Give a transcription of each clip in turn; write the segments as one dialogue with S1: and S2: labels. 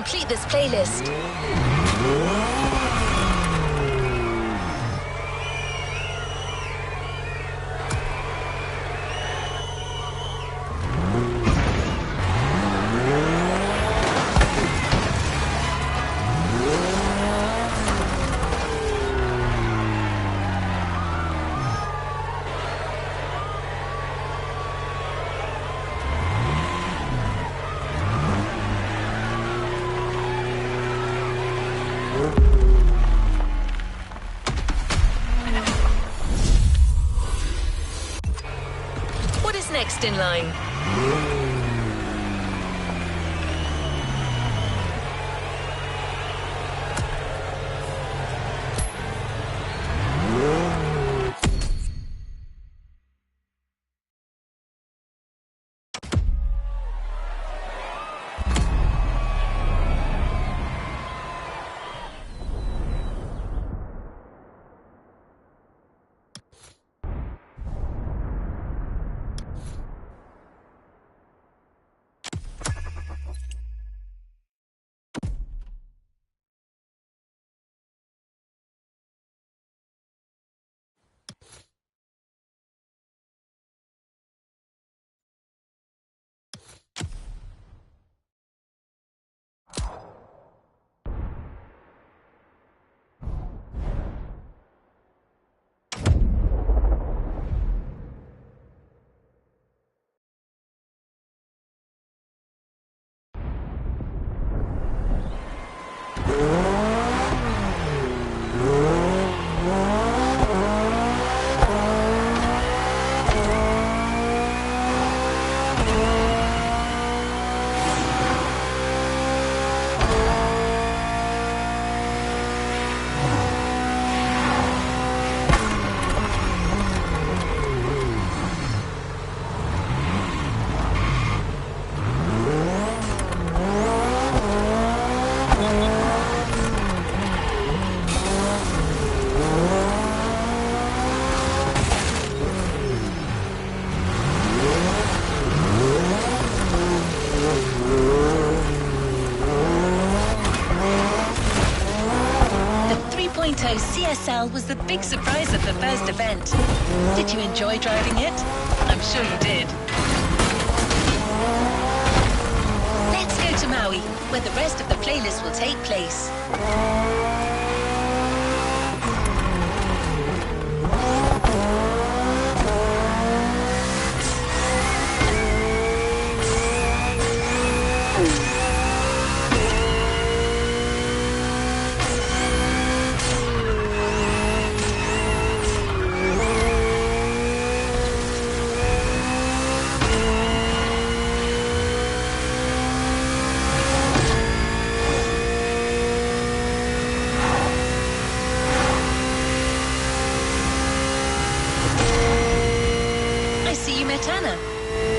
S1: complete this playlist. Next in line. CSL was the big surprise of the first event. Did you enjoy driving it? I'm sure you did. Let's go to Maui, where the rest of the playlist will take place.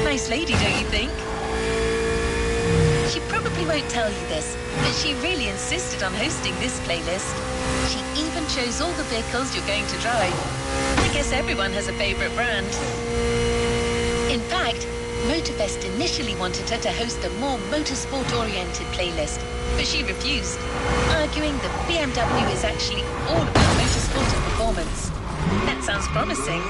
S1: Nice lady, don't you think? She probably won't tell you this, but she really insisted on hosting this playlist. She even chose all the vehicles you're going to drive. I guess everyone has a favorite brand. In fact, Motorfest initially wanted her to host a more motorsport-oriented playlist, but she refused, arguing that BMW is actually all about motorsport and performance. That sounds promising.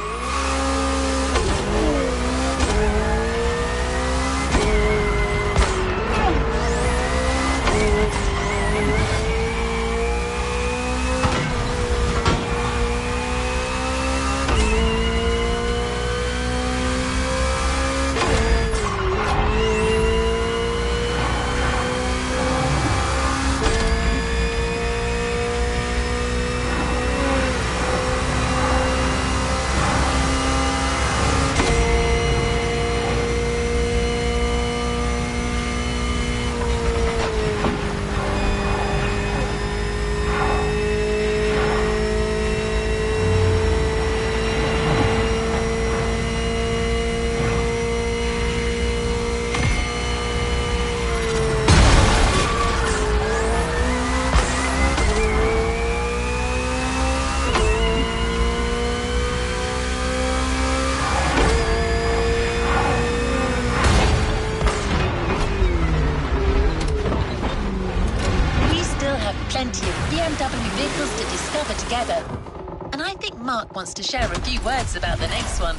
S1: worlds to discover together. And I think Mark wants to share a few words about the next one.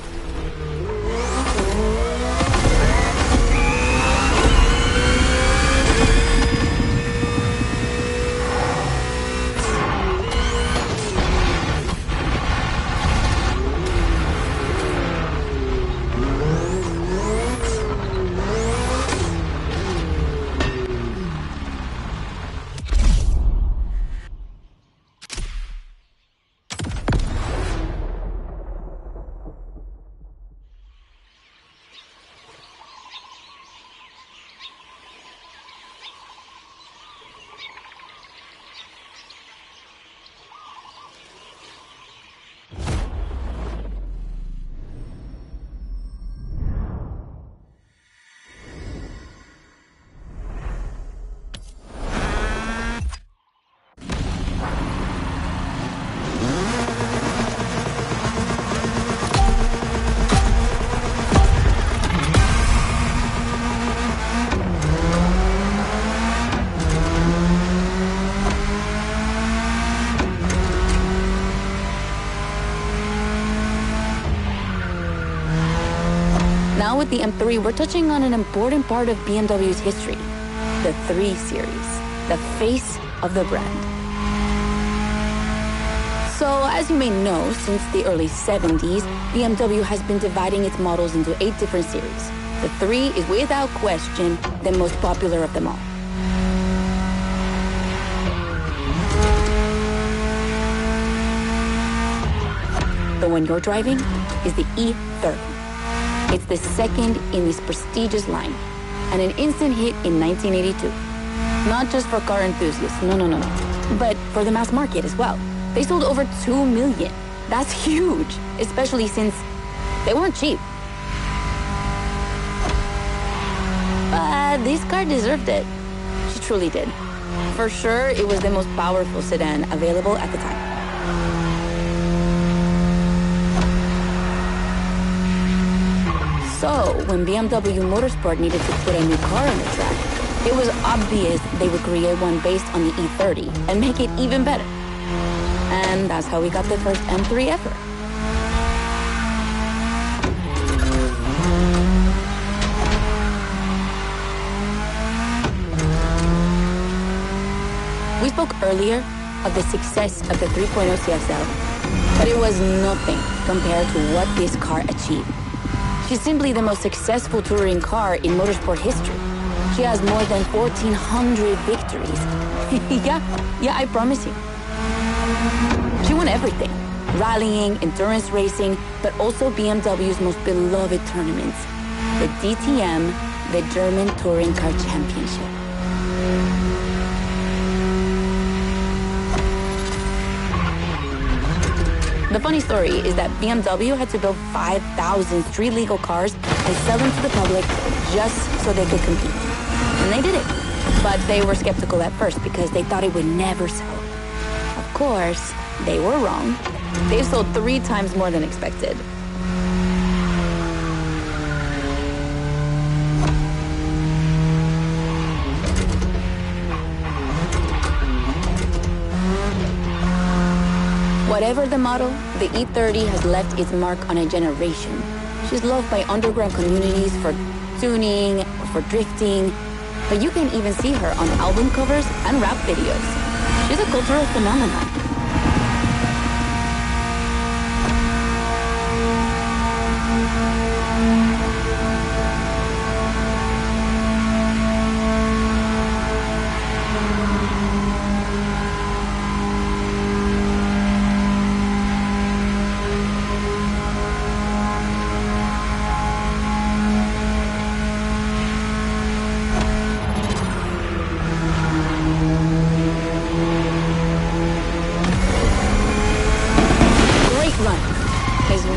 S2: Now with the M3, we're touching on an important part of BMW's history, the 3 Series, the face of the brand. So, as you may know, since the early 70s, BMW has been dividing its models into 8 different series. The 3 is without question the most popular of them all. The one you're driving is the E30. It's the second in this prestigious line, and an instant hit in 1982. Not just for car enthusiasts, no, but for the mass market as well. They sold over 2 million. That's huge, especially since they weren't cheap. But this car deserved it. She truly did. For sure, it was the most powerful sedan available at the time. So, when BMW Motorsport needed to put a new car on the track, it was obvious they would create one based on the E30 and make it even better. And that's how we got the first M3 ever. We spoke earlier of the success of the 3.0 CSL, but it was nothing compared to what this car achieved. She's simply the most successful touring car in motorsport history. She has more than 1,400 victories. yeah, I promise you. She won everything. Rallying, endurance racing, but also BMW's most beloved tournaments. The DTM, the German Touring Car Championship. The funny story is that BMW had to build 5,000 street-legal cars and sell them to the public just so they could compete. And they did it. But they were skeptical at first because they thought it would never sell. Of course, they were wrong. They've sold 3 times more than expected. Whatever the model, the E30 has left its mark on a generation. She's loved by underground communities for tuning, for drifting, but you can even see her on album covers and rap videos. She's a cultural phenomenon.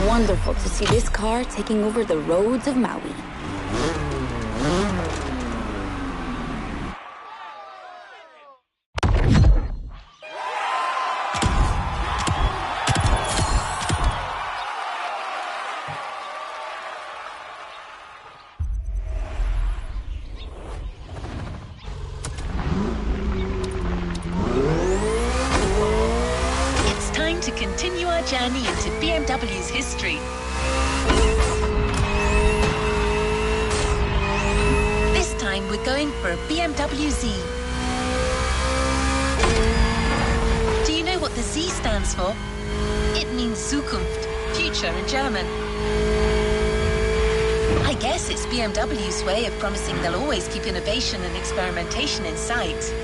S2: Wonderful to see this car taking over the roads of Maui.
S1: to continue our journey into BMW's history. This time we're going for a BMW Z. Do you know what the Z stands for? It means Zukunft, future in German. I guess it's BMW's way of promising they'll always keep innovation and experimentation in sight.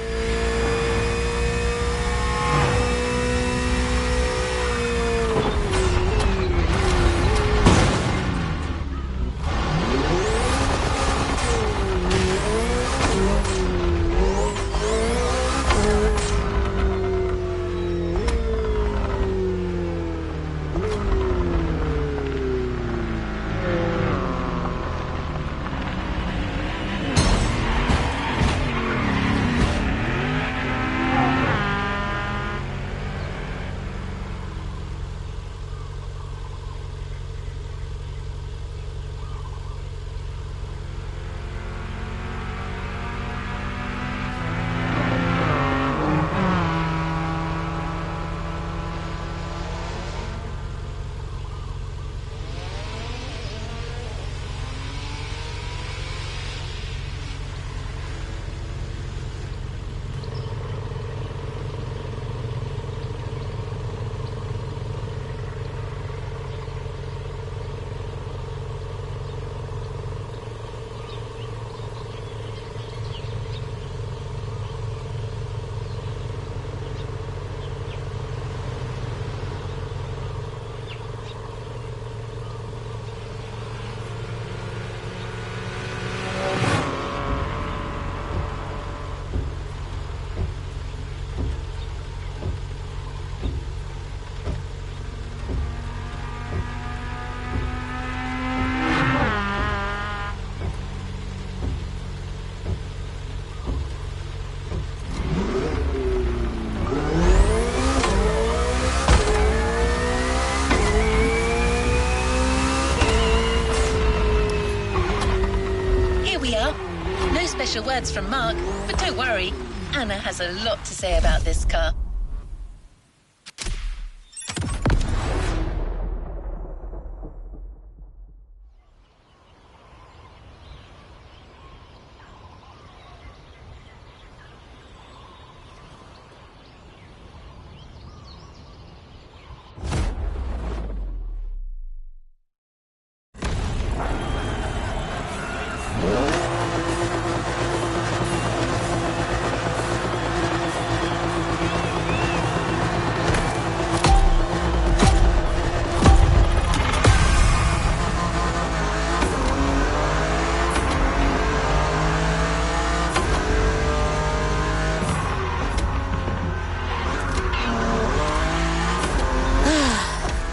S1: No special words from Mark, but don't worry, Anna has a lot to say about this car.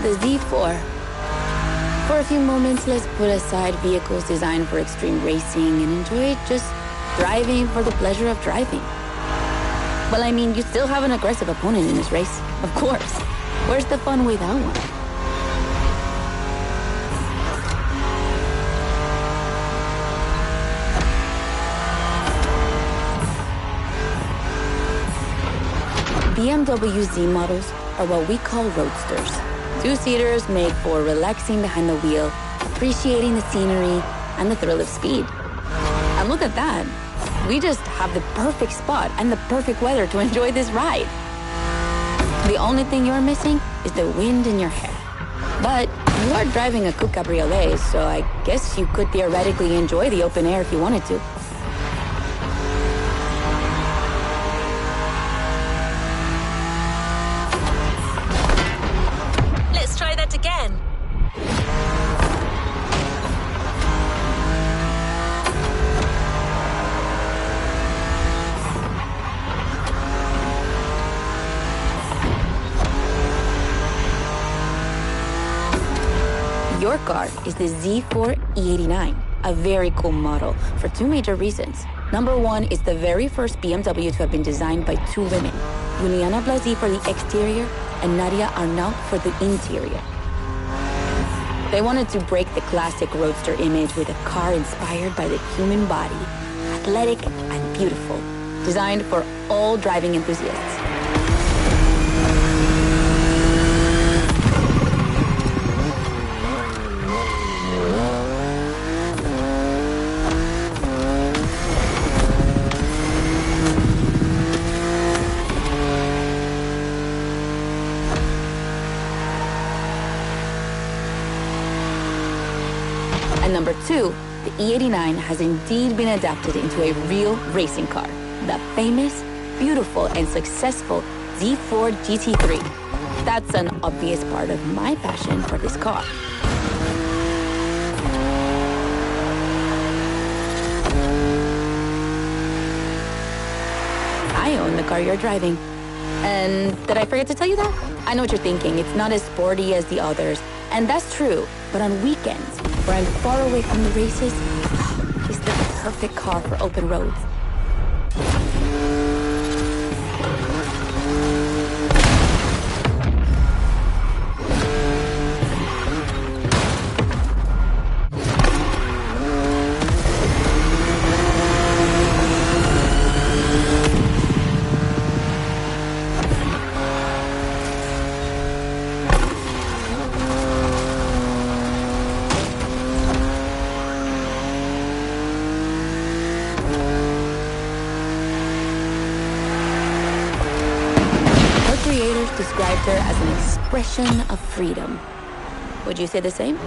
S2: The Z4. For a few moments, let's put aside vehicles designed for extreme racing and enjoy just driving for the pleasure of driving. Well, I mean, you still have an aggressive opponent in this race, of course. Where's the fun without one? BMW Z models are what we call roadsters. Two-seaters made for relaxing behind the wheel, appreciating the scenery and the thrill of speed. And look at that. We just have the perfect spot and the perfect weather to enjoy this ride. The only thing you're missing is the wind in your hair. But you are driving a coupe cabriolet, so I guess you could theoretically enjoy the open air if you wanted to.
S1: Let's try that again.
S2: Your car is the Z4 E89, a very cool model for two major reasons. Number one, it's the very first BMW to have been designed by two women, Juliana Blasi for the exterior and Nadia Arnaut for the interior. They wanted to break the classic roadster image with a car inspired by the human body, athletic and beautiful, designed for all driving enthusiasts. And number 2, the E89 has indeed been adapted into a real racing car. The famous, beautiful, and successful Z4 GT3. That's an obvious part of my passion for this car. I own the car you're driving. And did I forget to tell you that? I know what you're thinking. It's not as sporty as the others. And that's true. But on weekends, where I'm far away from the races, it's the perfect car for open roads. Described her as an expression of freedom. Would you say the same?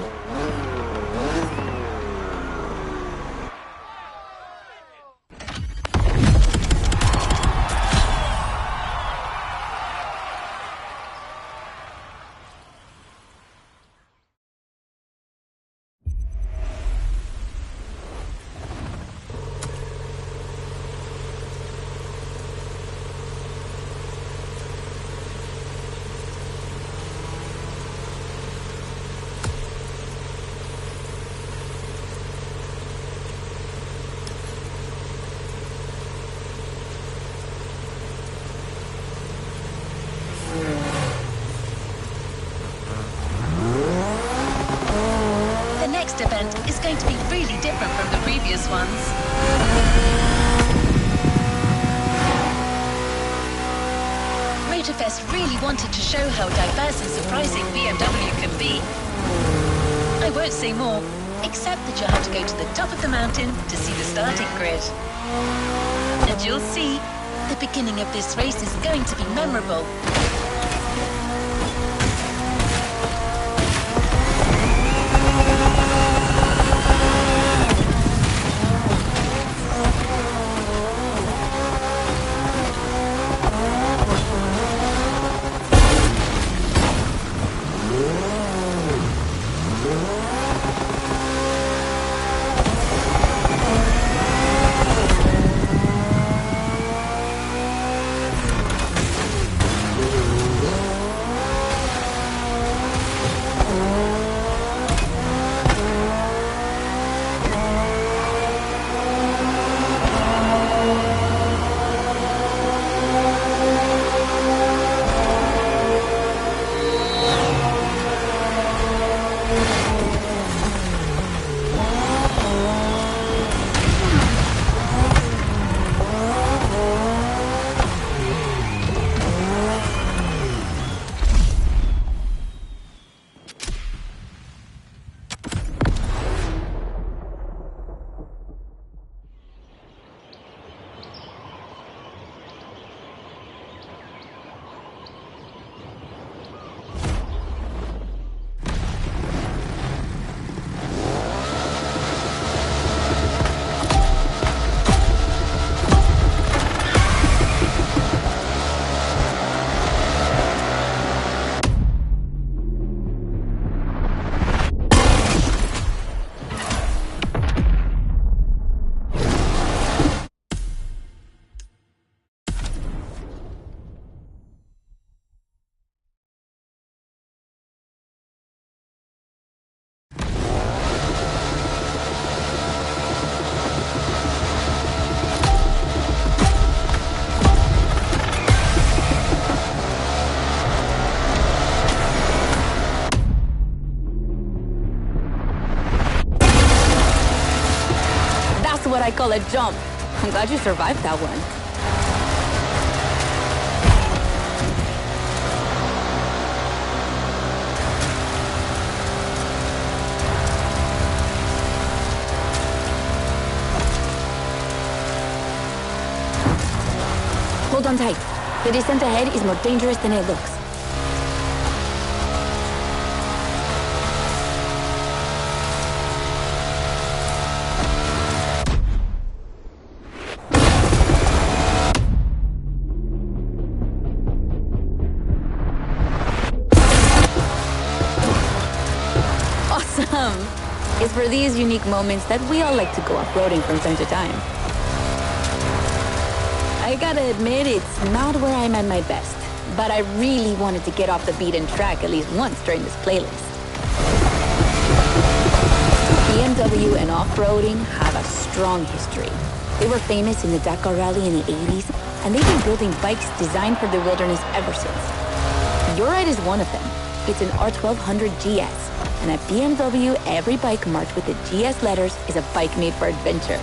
S1: Event is going to be really different from the previous ones. Motorfest really wanted to show how diverse and surprising BMW can be. I won't say more, except that you'll have to go to the top of the mountain to see the starting grid. And you'll see, the beginning of this race is going to be memorable.
S2: What I call a jump. I'm glad you survived that one. Hold on tight. The descent ahead is more dangerous than it looks. It's for these unique moments that we all like to go off-roading from time to time. I gotta admit, it's not where I'm at my best, but I really wanted to get off the beaten track at least once during this playlist. BMW and off-roading have a strong history. They were famous in the Dakar Rally in the 80s, and they've been building bikes designed for the wilderness ever since. Your ride is one of them. It's an R1200 GS, and at BMW, every bike marked with the GS letters is a bike made for adventure.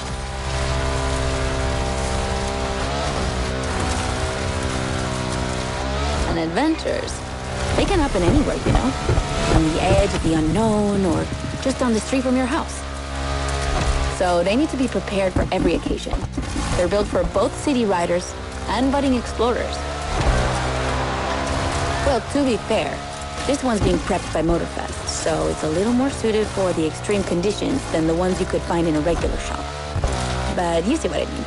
S2: And adventures, they can happen anywhere, you know? On the edge of the unknown, or just down the street from your house. So they need to be prepared for every occasion. They're built for both city riders and budding explorers. Well, to be fair, this one's being prepped by Motorfest, so it's a little more suited for the extreme conditions than the ones you could find in a regular shop. But you see what I mean.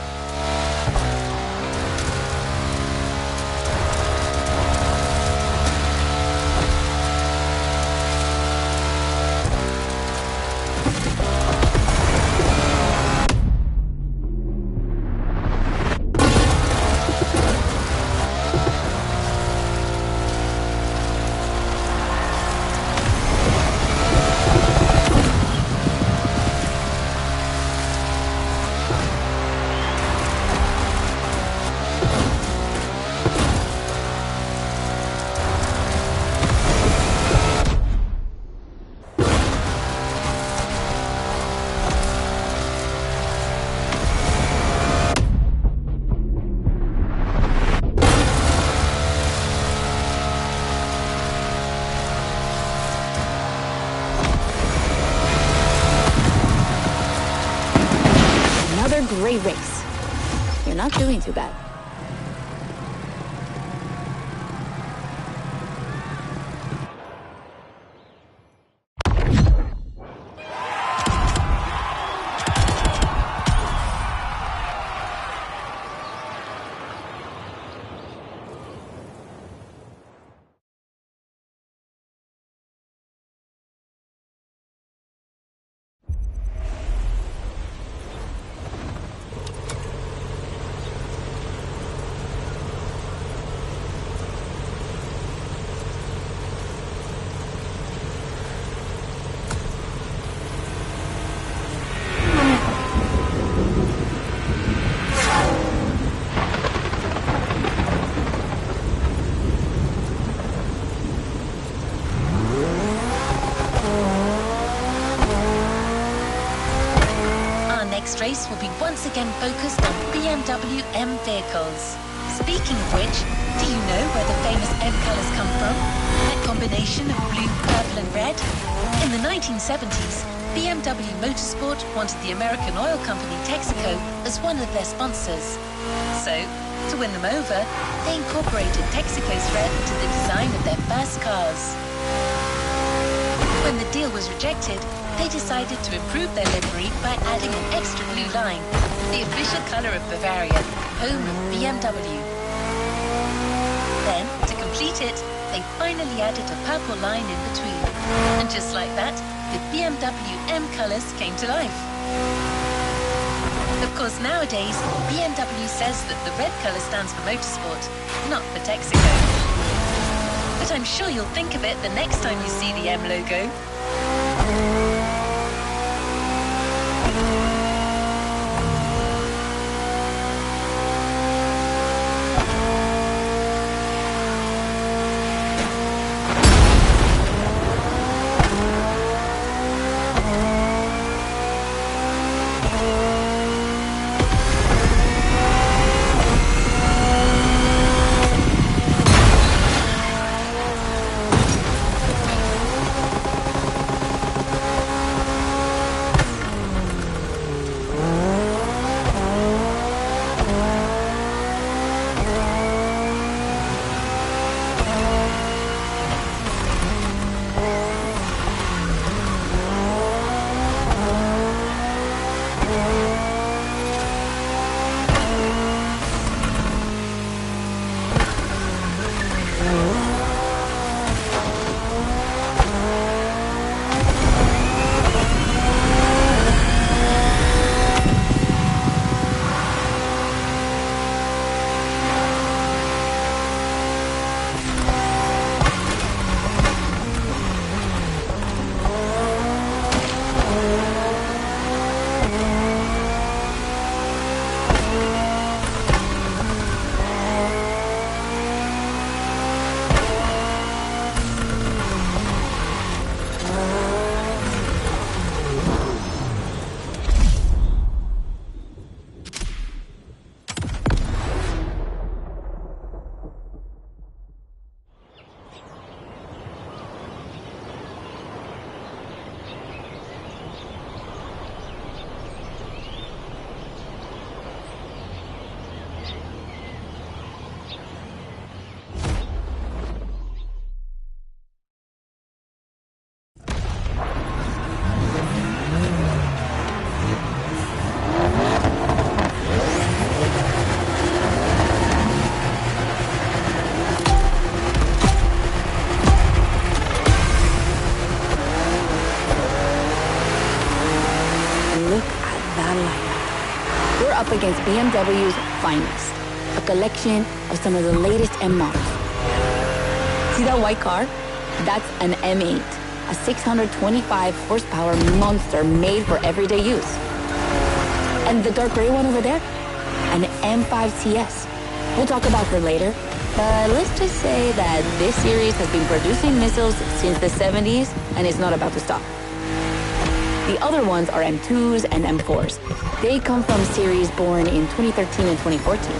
S2: Great race. You're not doing too bad.
S1: Race will be once again focused on BMW M vehicles. Speaking of which, do you know where the famous M colours come from? That combination of blue, purple and red? In the 1970s, BMW Motorsport wanted the American oil company Texaco as one of their sponsors. So, to win them over, they incorporated Texaco's red into the design of their first cars. When the deal was rejected, they decided to improve their livery by adding an extra blue line, the official colour of Bavaria, home of BMW. Then, to complete it, they finally added a purple line in between. And just like that, the BMW M colours came to life. Of course, nowadays, BMW says that the red colour stands for motorsport, not for Texaco. But I'm sure you'll think of it the next time you see the M logo.
S2: against BMW's finest, a collection of some of the latest M models. See that white car? That's an M8, a 625 horsepower monster made for everyday use. And the dark gray one over there? An M5 CS. We'll talk about her later, but let's just say that this series has been producing missiles since the 70s and is not about to stop. The other ones are M2s and M4s. They come from series born in 2013 and 2014.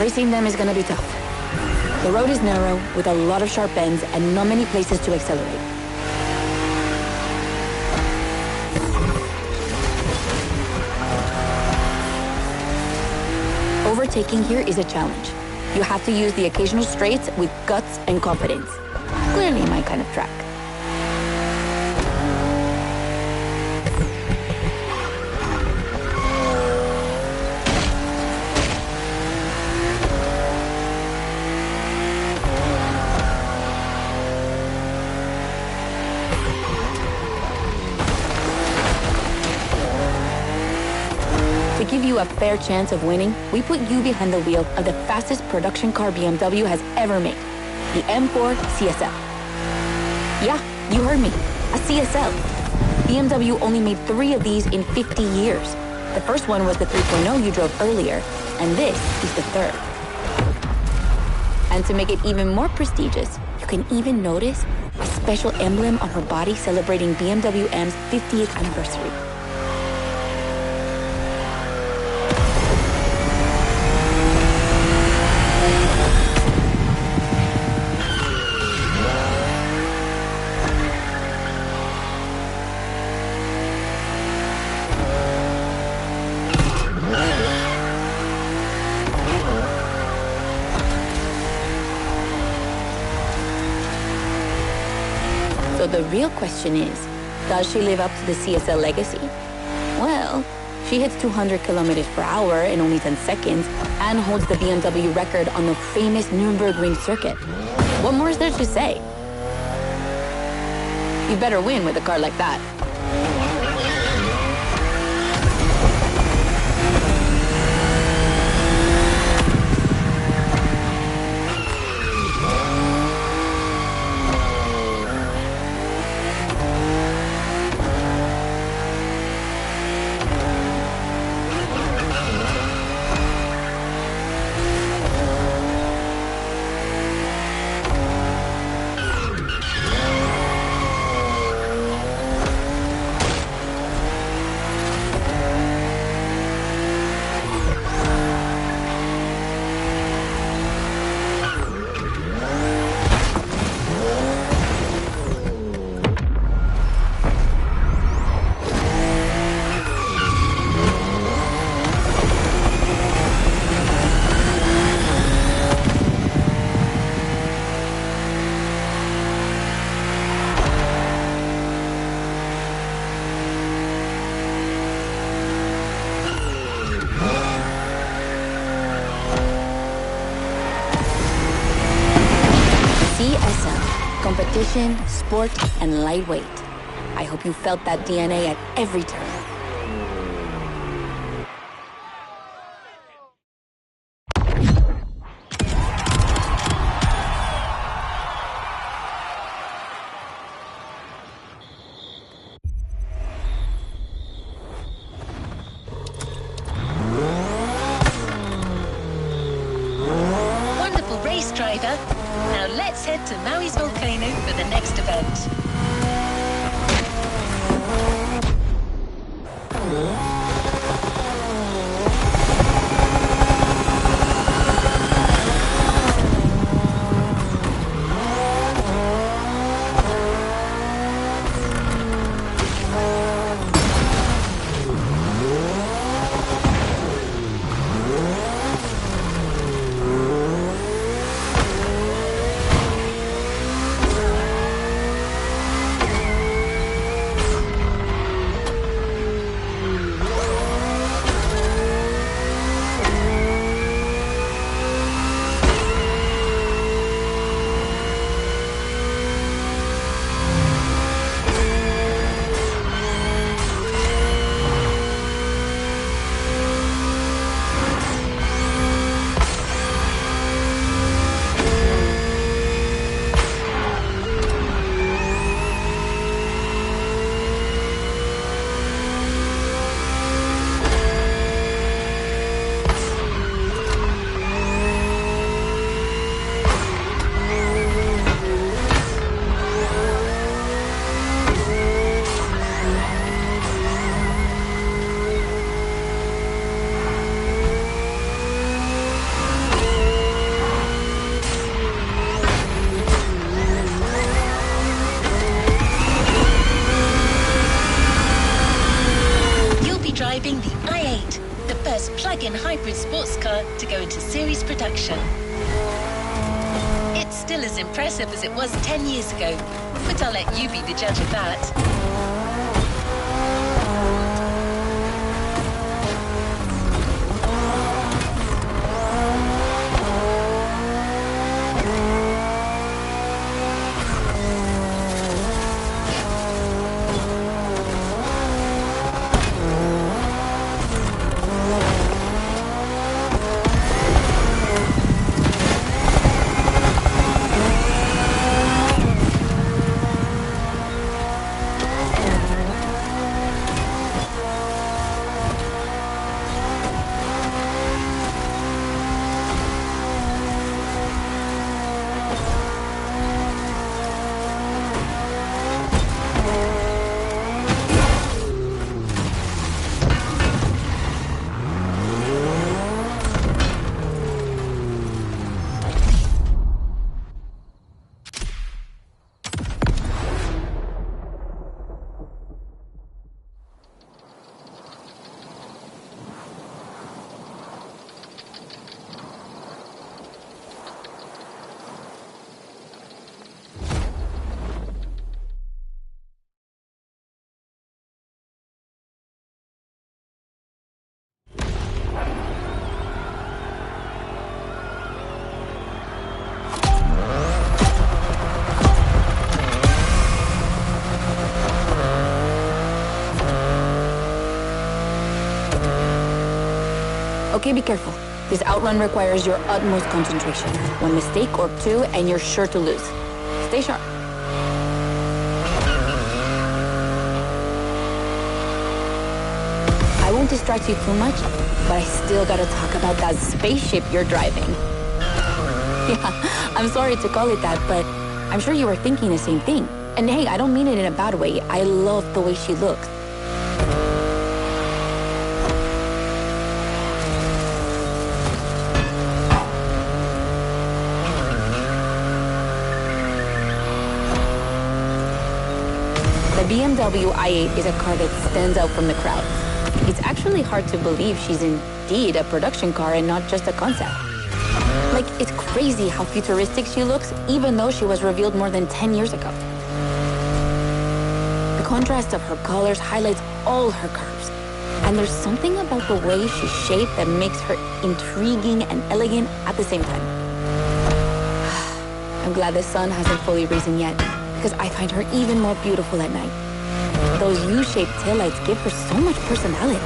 S2: Racing them is gonna be tough. The road is narrow, with a lot of sharp bends and not many places to accelerate. Overtaking here is a challenge. You have to use the occasional straights with guts and confidence. Clearly my kind of track. To give you a fair chance of winning, we put you behind the wheel of the fastest production car BMW has ever made, the M4 CSL. Yeah, you heard me, a CSL. BMW only made 3 of these in 50 years. The first one was the 3.0 you drove earlier, and this is the third. And to make it even more prestigious, you can even notice a special emblem on her body celebrating BMW M's 50th anniversary. So the real question is, does she live up to the CSL legacy? Well, she hits 200 kilometers per hour in only 10 seconds and holds the BMW record on the famous Nürburgring circuit. What more is there to say? You better win with a car like that. Competition, sport, and lightweight. I hope you felt that DNA at every turn.
S1: Wonderful race, driver. Now let's head to Maui's volcano for the next event. car to go into series production. It's still as impressive as it was 10 years ago, but I'll let you be the judge of that.
S2: Okay, be careful. This outrun requires your utmost concentration. One mistake or two, and you're sure to lose. Stay sharp. I won't distract you too much, but I still gotta talk about that spaceship you're driving. Yeah, I'm sorry to call it that, but I'm sure you were thinking the same thing. And hey, I don't mean it in a bad way. I love the way she looks. The BMW i8 is a car that stands out from the crowd. It's actually hard to believe she's indeed a production car and not just a concept. Like, it's crazy how futuristic she looks, even though she was revealed more than 10 years ago. The contrast of her colors highlights all her curves. And there's something about the way she's shaped that makes her intriguing and elegant at the same time. I'm glad the sun hasn't fully risen yet, because I find her even more beautiful at night. Those U-shaped taillights give her so much personality.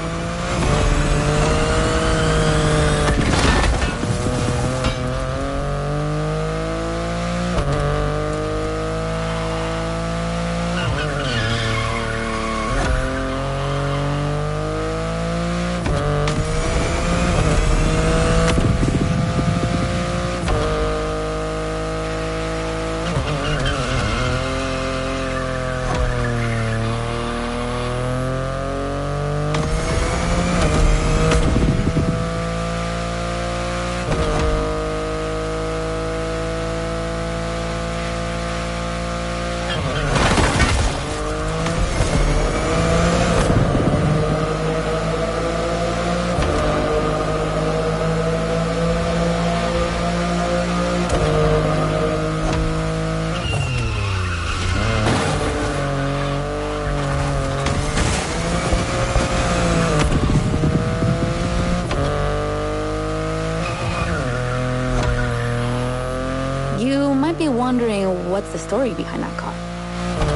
S2: Be wondering what's the story behind that car.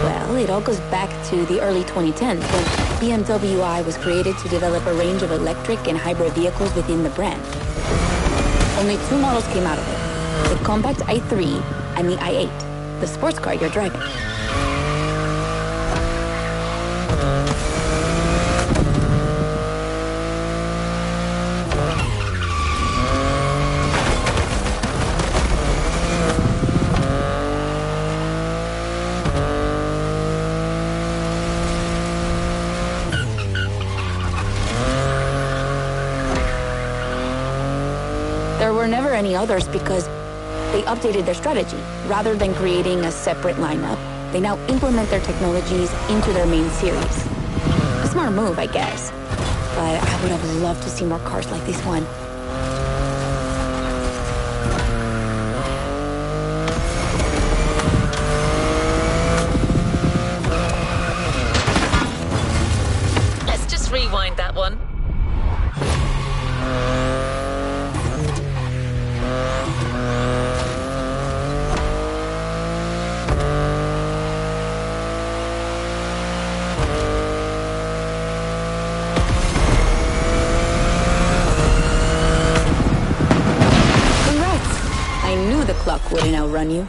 S2: Well, it all goes back to the early 2010s when BMW i was created to develop a range of electric and hybrid vehicles within the brand. Only two models came out of it, the compact i3 and the i8, the sports car you're driving. There were never any others because they updated their strategy. Rather than creating a separate lineup, they now implement their technologies into their main series. A smart move, I guess. But I would have loved to see more cars like this one. wouldn't outrun you?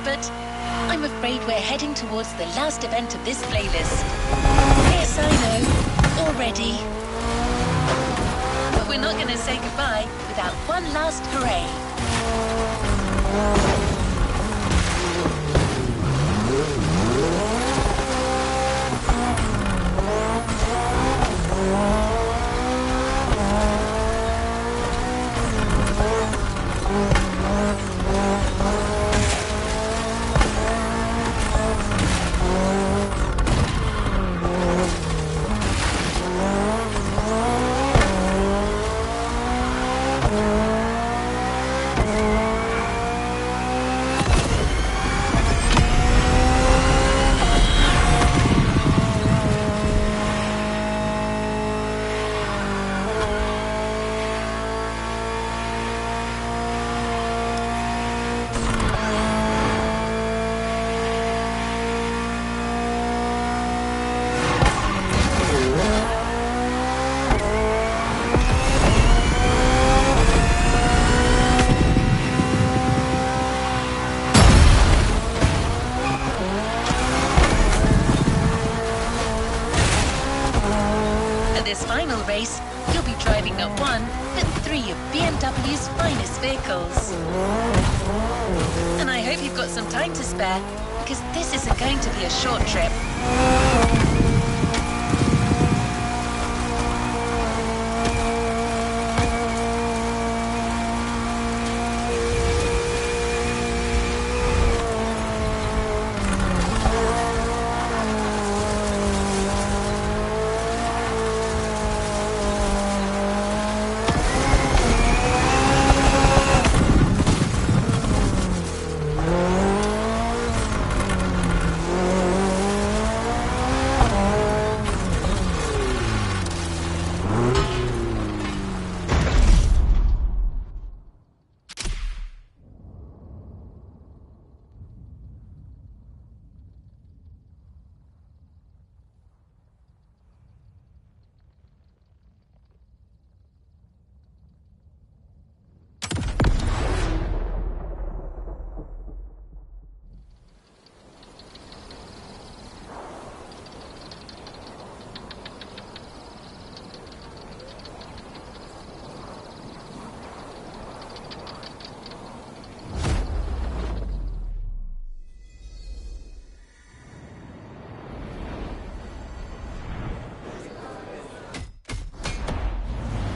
S1: But I'm afraid we're heading towards the last event of this playlist. Yes, I know, already. But we're not going to say goodbye without one last hooray. This final race, you'll be driving not one, but 3 of BMW's finest vehicles. And I hope you've got some time to spare, because this isn't going to be a short trip.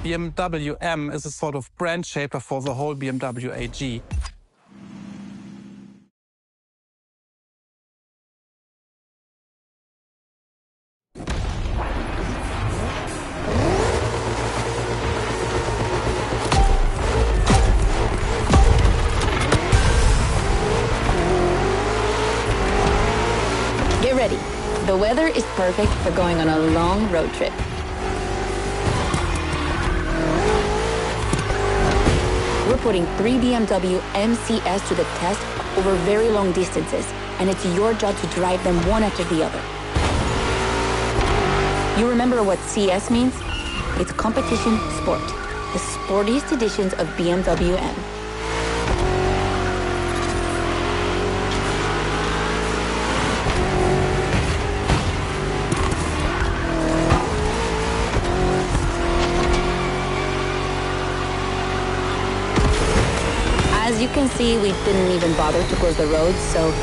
S3: BMW M is a sort of brand shaper for the whole BMW AG.
S2: Get ready. The weather is perfect for going on a long road trip. We're putting 3 BMW MCs to the test over very long distances, and it's your job to drive them one after the other. You remember what CS means? It's competition sport, the sportiest editions of BMW M. As you can see, we didn't even bother to close the roads, so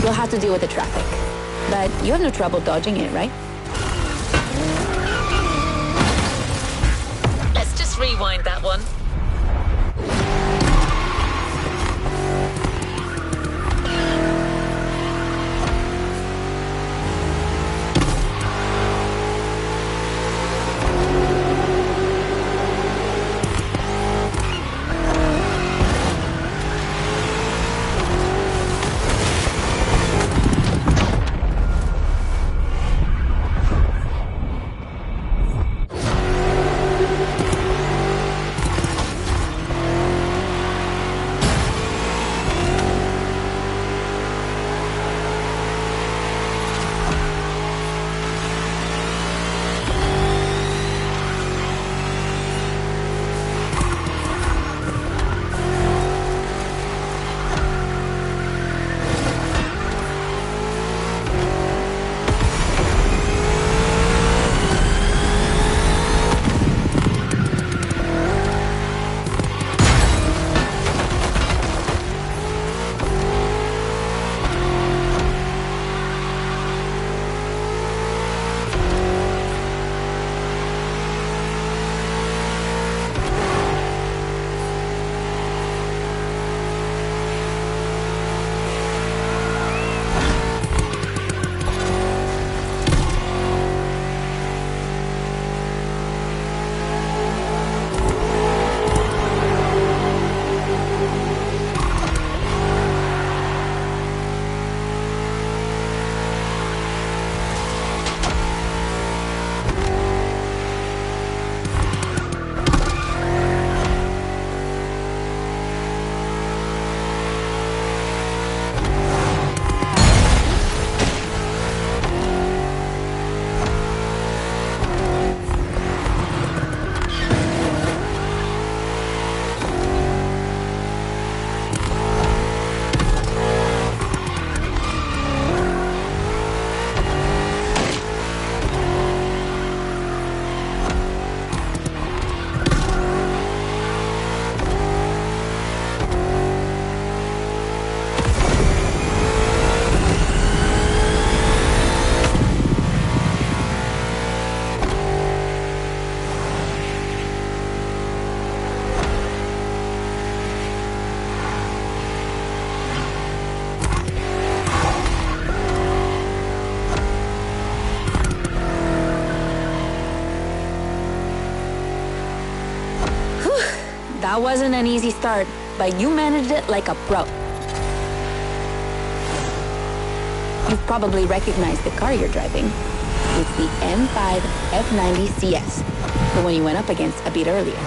S2: you'll have to deal with the traffic. But you have no trouble dodging it, right?
S1: Let's just rewind that one.
S2: That wasn't an easy start, but you managed it like a pro. You've probably recognized the car you're driving. It's the M5 F90 CS, the one you went up against a bit earlier.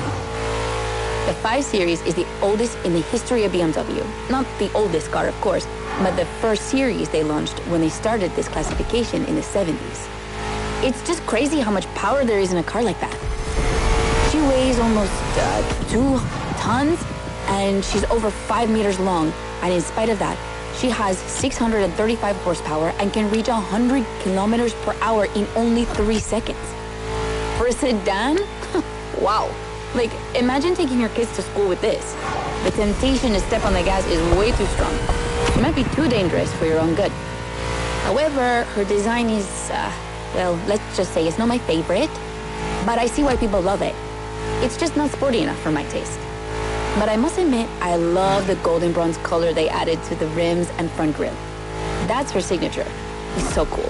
S2: The 5 Series is the oldest in the history of BMW. Not the oldest car, of course, but the first series they launched when they started this classification in the 70s. It's just crazy how much power there is in a car like that. She weighs almost 2 tons, and she's over 5 meters long. And in spite of that, she has 635 horsepower and can reach 100 kilometers per hour in only 3 seconds. For a sedan? Wow. Like, imagine taking your kids to school with this. The temptation to step on the gas is way too strong. It might be too dangerous for your own good. However, her design is, well, let's just say it's not my favorite, but I see why people love it. It's just not sporty enough for my taste. But I must admit, I love the golden bronze color they added to the rims and front grille. That's her signature. It's so cool.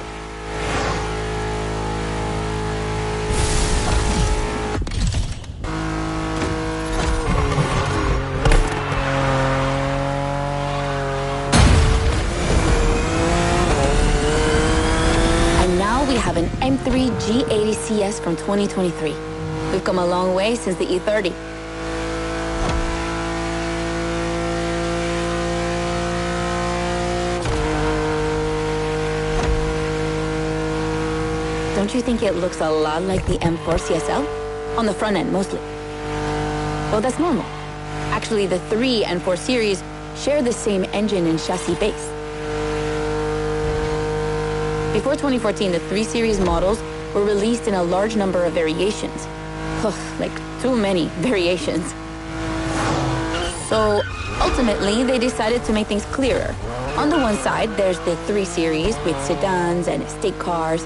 S2: We have an M3 G80 CS from 2023. We've come a long way since the E30. Don't you think it looks a lot like the M4 CSL? On the front end, mostly. Well, that's normal. Actually, the 3 and 4 series share the same engine and chassis base. Before 2014, the 3 Series models were released in a large number of variations. Like, too many variations. So, ultimately, they decided to make things clearer. On the one side, there's the 3 Series with sedans and estate cars,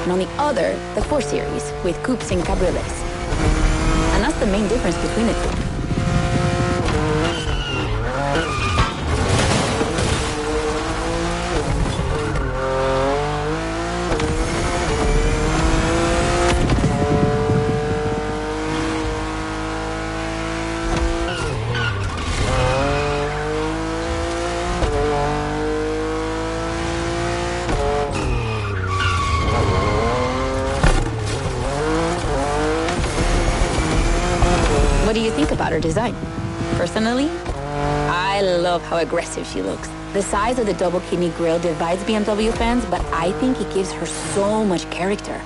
S2: and on the other, the 4 Series with coupes and cabriolets. And that's the main difference between the two. What do you think about her design? Personally, I love how aggressive she looks. The size of the double kidney grille divides BMW fans, but I think it gives her so much character.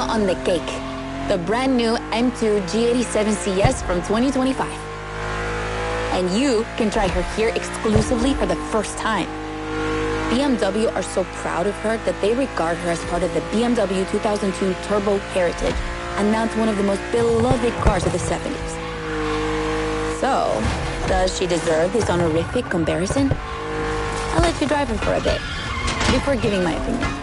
S2: on the cake, the brand new M2 G87 CS from 2025. And you can try her here exclusively for the first time. BMW are so proud of her that they regard her as part of the BMW 2002 Turbo Heritage, and that's one of the most beloved cars of the 70s. So, does she deserve this honorific comparison? I'll let you drive her for a bit, before giving my opinion.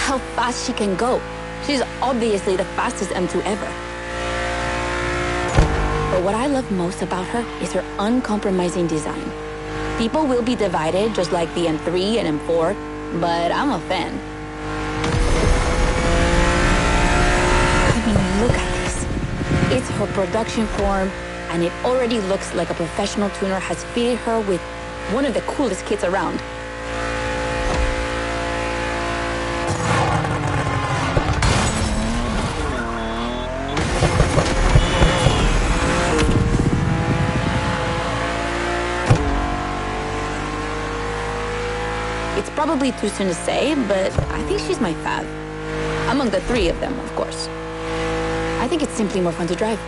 S2: How fast she can go. She's obviously the fastest M2 ever. But what I love most about her is her uncompromising design. People will be divided just like the M3 and M4, but I'm a fan. I mean, look at this. It's her production form, and it already looks like a professional tuner has fitted her with one of the coolest kits around. It's probably too soon to say, but I think she's my fav. Among the three of them, of course. I think it's simply more fun to drive.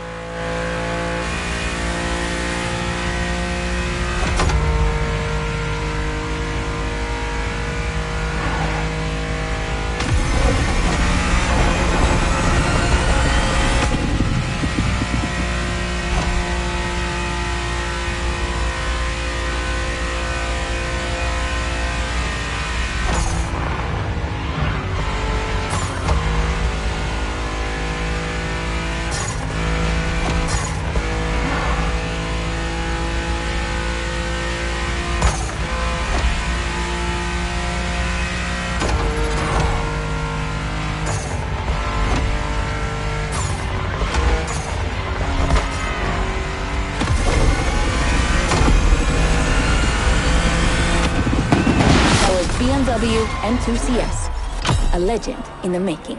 S2: BMW M2CS, a legend in the making.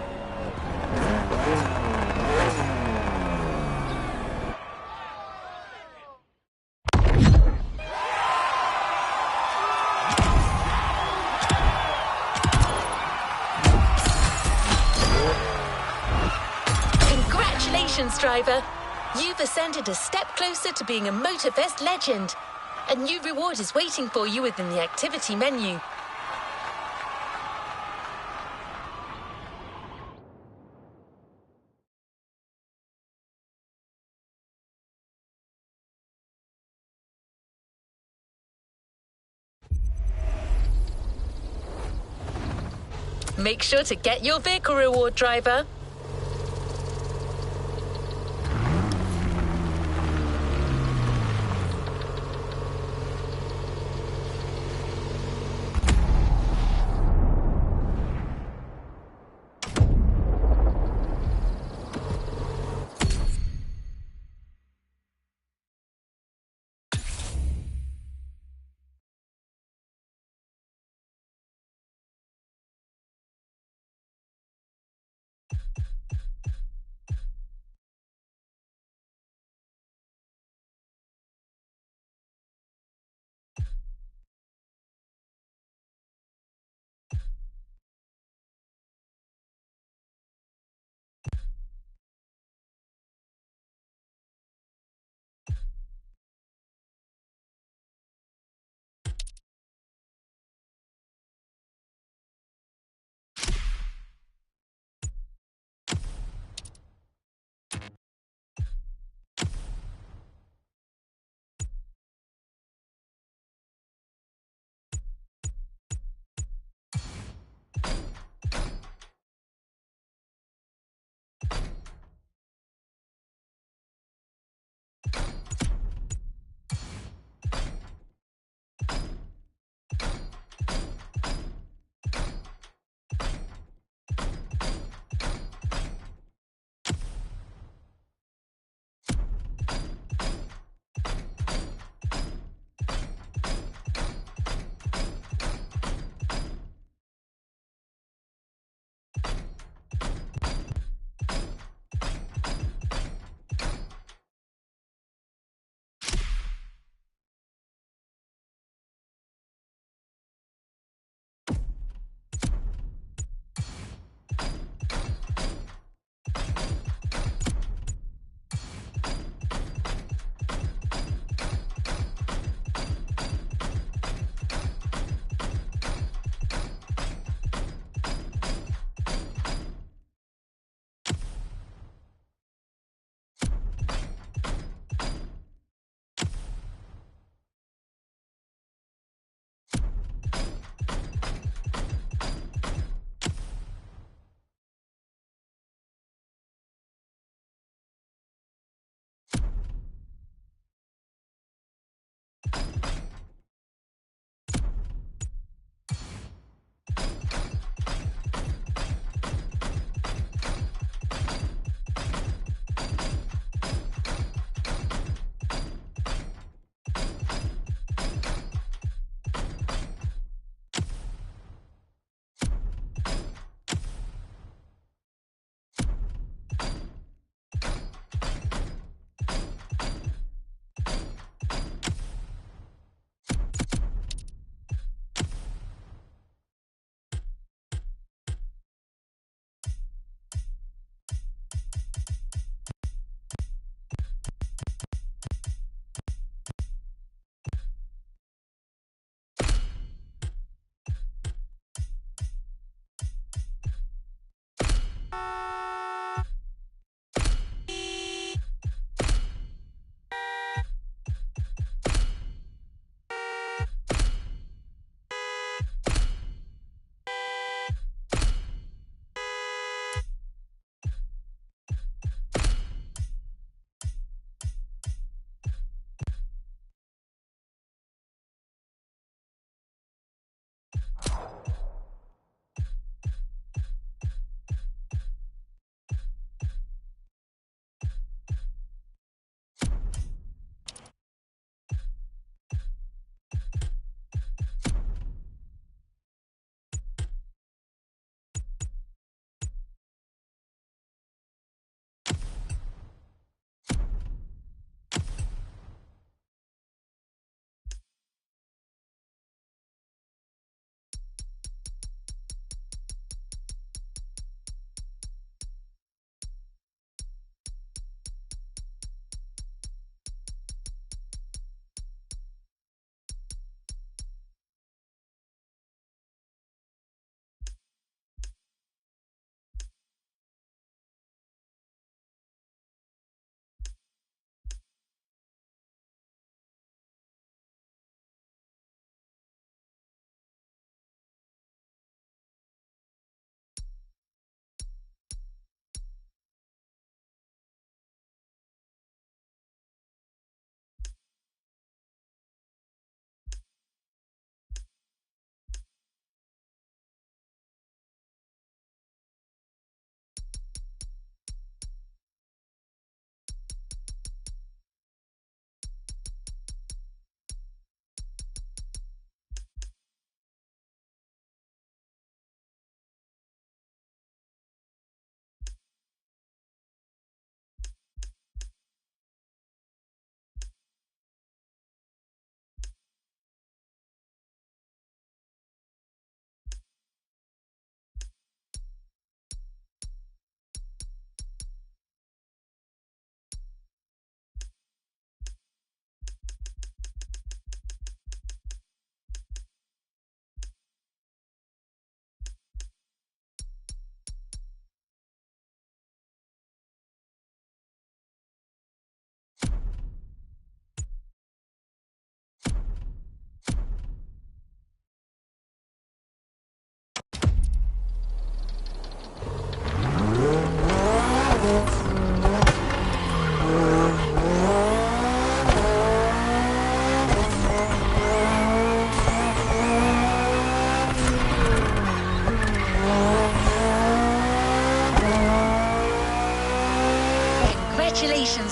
S1: Congratulations, driver! You've ascended a step closer to being a Motorfest legend. A new reward is waiting for you within the activity menu. Make sure to get your vehicle reward, driver.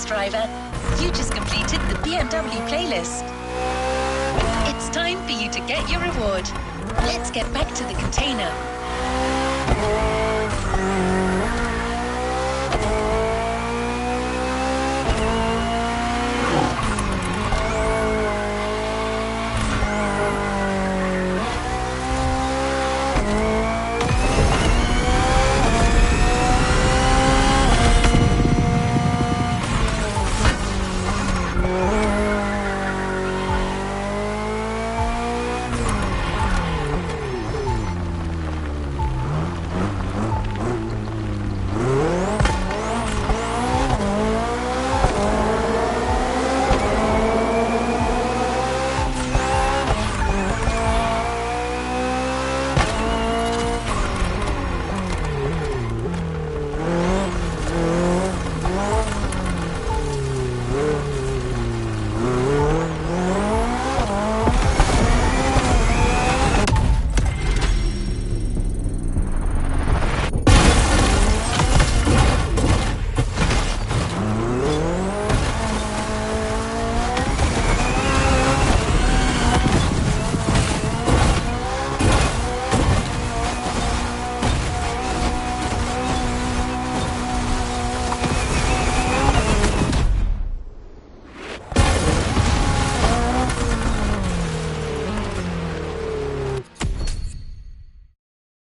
S1: driver. You just completed the BMW playlist. It's time for you to get your reward. Let's get back to the container.